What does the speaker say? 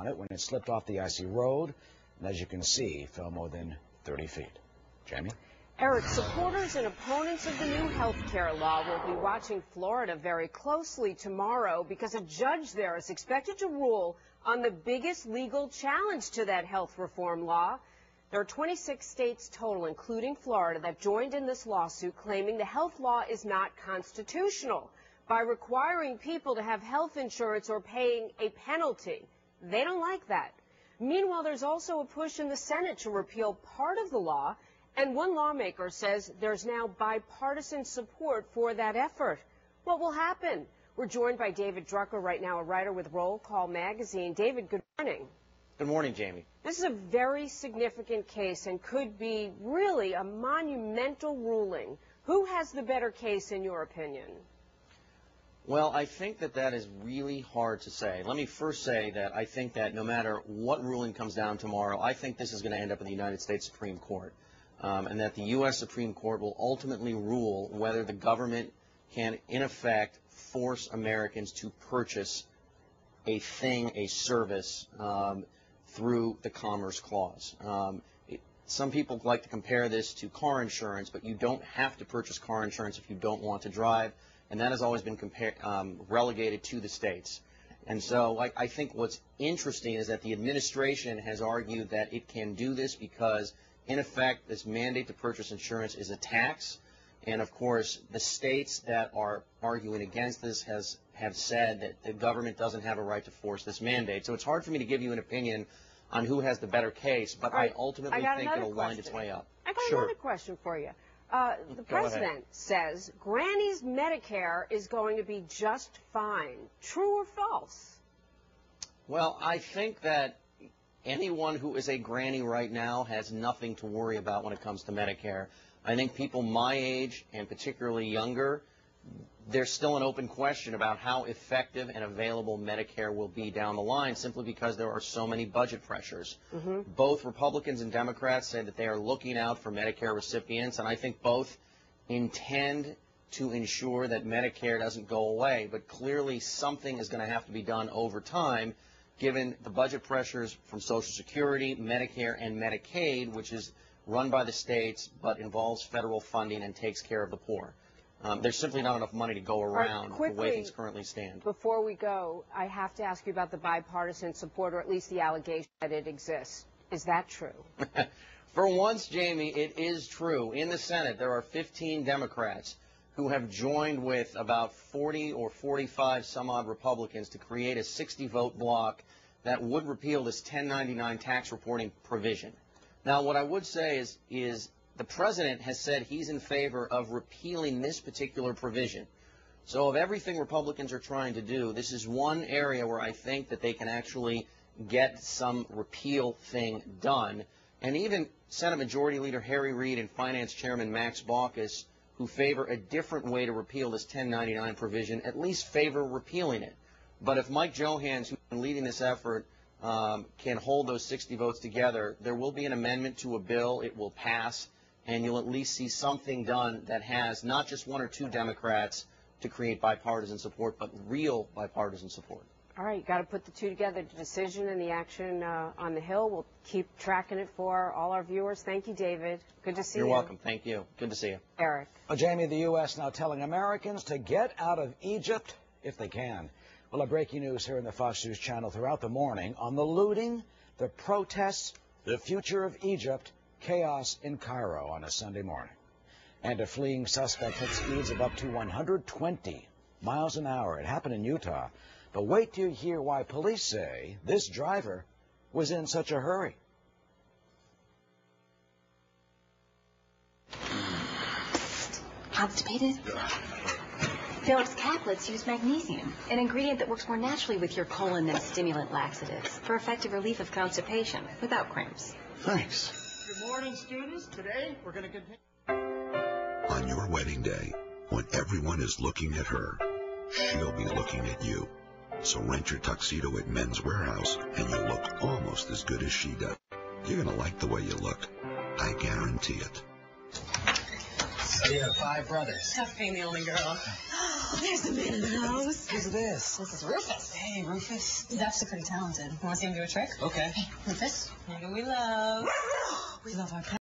on it when it slipped off the icy road, and as you can see, fell more than 30 feet. Jamie? Eric, supporters and opponents of the new health care law will be watching Florida very closely tomorrow because a judge there is expected to rule on the biggest legal challenge to that health reform law. There are 26 states total, including Florida, that joined in this lawsuit claiming the health law is not constitutional by requiring people to have health insurance or paying a penalty. They don't like that. Meanwhile, there's also a push in the Senate to repeal part of the law, and one lawmaker says there's now bipartisan support for that effort. What will happen? We're joined by David Drucker right now, a writer with Roll Call magazine. David, good morning. Good morning, Jamie. This is a very significant case and could be really a monumental ruling. Who has the better case, in your opinion? Well, I think that is really hard to say. Let me first say that I think that no matter what ruling comes down tomorrow, I think this is going to end up in the United States Supreme Court. And that the U.S. Supreme Court will ultimately rule whether the government can, in effect, force Americans to purchase a thing, a service, through the Commerce Clause. Some people like to compare this to car insurance, but you don't have to purchase car insurance if you don't want to drive, and that has always been relegated to the states. And so I think what's interesting is that the administration has argued that it can do this because, in effect, this mandate to purchase insurance is a tax. And, of course, the states that are arguing against this have said that the government doesn't have a right to force this mandate. So it's hard for me to give you an opinion on who has the better case, but I ultimately think it'll wind its way up. I got another question for you. The president says Granny's Medicare is going to be just fine. True or false? Well, I think that anyone who is a granny right now has nothing to worry about when it comes to Medicare. I think people my age, and particularly younger, there's still an open question about how effective and available Medicare will be down the line, simply because there are so many budget pressures. Both Republicans and Democrats say that they are looking out for Medicare recipients, and I think both intend to ensure that Medicare doesn't go away. But clearly something is going to have to be done over time, given the budget pressures from Social Security, Medicare, and Medicaid, which is run by the states but involves federal funding and takes care of the poor. There's simply not enough money to go around the way things currently stand. Before we go, I have to ask you about the bipartisan support, or at least the allegation that it exists. Is that true? For once, Jamie, it is true. In the Senate, there are 15 Democrats who have joined with about 40 or 45 some-odd Republicans to create a 60-vote block that would repeal this 1099 tax reporting provision. Now, what I would say is the president has said he's in favor of repealing this particular provision. So of everything Republicans are trying to do, this is one area where I think that they can actually get some repeal thing done. And even Senate Majority Leader Harry Reid and Finance Chairman Max Baucus, who favor a different way to repeal this 1099 provision, at least favor repealing it. But if Mike Johans, who's been leading this effort, can hold those 60 votes together, there will be an amendment to a bill. It will pass, and you'll at least see something done that has not just one or two Democrats to create bipartisan support, but real bipartisan support. All right, you got to put the two together, the decision and the action on the Hill. We'll keep tracking it for all our viewers. Thank you, David. Good to see you. You're welcome. Thank you. Good to see you. Eric. Well, Jamie, the U.S. now telling Americans to get out of Egypt if they can. Well, breaking news here in the Fox News channel throughout the morning on the looting, the protests, the future of Egypt, chaos in Cairo on a Sunday morning. And a fleeing suspect hit speeds of up to 120 miles an hour. It happened in Utah. But wait till you hear why police say this driver was in such a hurry. Constipated? Phillips Caplets use magnesium, an ingredient that works more naturally with your colon than stimulant laxatives for effective relief of constipation without cramps. Thanks. Good morning, students. Today, we're going to continue. On your wedding day, when everyone is looking at her, she'll be looking at you. So rent your tuxedo at Men's Warehouse, and you'll look almost as good as she does. You're going to like the way you look. I guarantee it. So you have 5 brothers. Tough being the only girl. There's the man in the house. Who's this? This is Rufus. Hey, Rufus. He's actually pretty talented. Want to see him do a trick? Okay. Hey, Rufus, who do we love? We love our pet.